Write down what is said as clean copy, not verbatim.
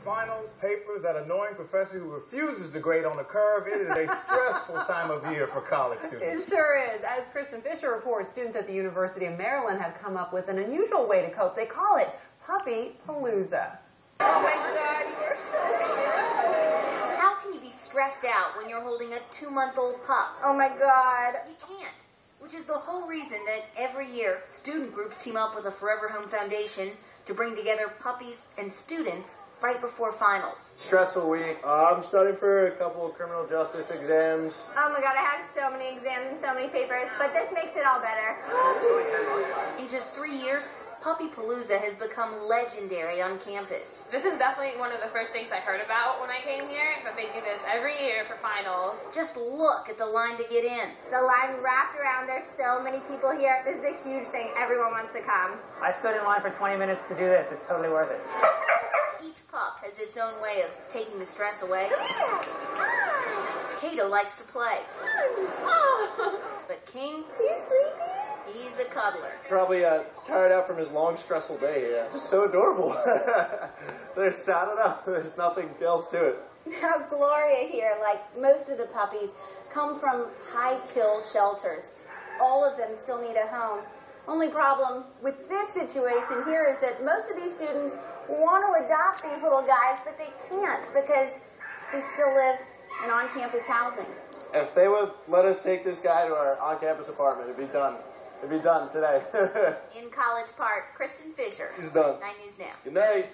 Finals, papers, that annoying professor who refuses to grade on the curve. It is a stressful time of year for college students. It sure is. As Kristen Fisher reports, students at the University of Maryland have come up with an unusual way to cope. They call it Puppy Palooza. Oh my God, you are so cute. How can you be stressed out when you're holding a 2-month-old pup? Oh my God. You can't. Which is the whole reason that every year student groups team up with the Forever Home Foundation to bring together puppies and students right before finals. Stressful week. I'm studying for a couple of criminal justice exams. Oh my God, I have so many exams and so many papers, but this makes it all better. It's only 10 months. In just 3 years, Puppy Palooza has become legendary on campus. This is definitely one of the first things I heard about when I came here, that they do this every year for finals. Just look at the line to get in. The line wrapped around, there's so many people here. This is a huge thing. Everyone wants to come. I stood in line for 20 minutes to do this. It's totally worth it. Each pup has its own way of taking the stress away. Kato likes to play. But King, Are you sleepy? he's a cuddler. Probably tired out from his long, stressful day. Yeah. Just so adorable. They're sad enough. There's nothing else to it. Now, Gloria here, like most of the puppies, come from high-kill shelters. All of them still need a home. Only problem with this situation here is that most of these students want to adopt these little guys, but they can't because they still live in on-campus housing. If they would let us take this guy to our on-campus apartment, it'd be done. It'd be done today. In College Park, Kristen Fisher. He's done. 9 News Now. Good night.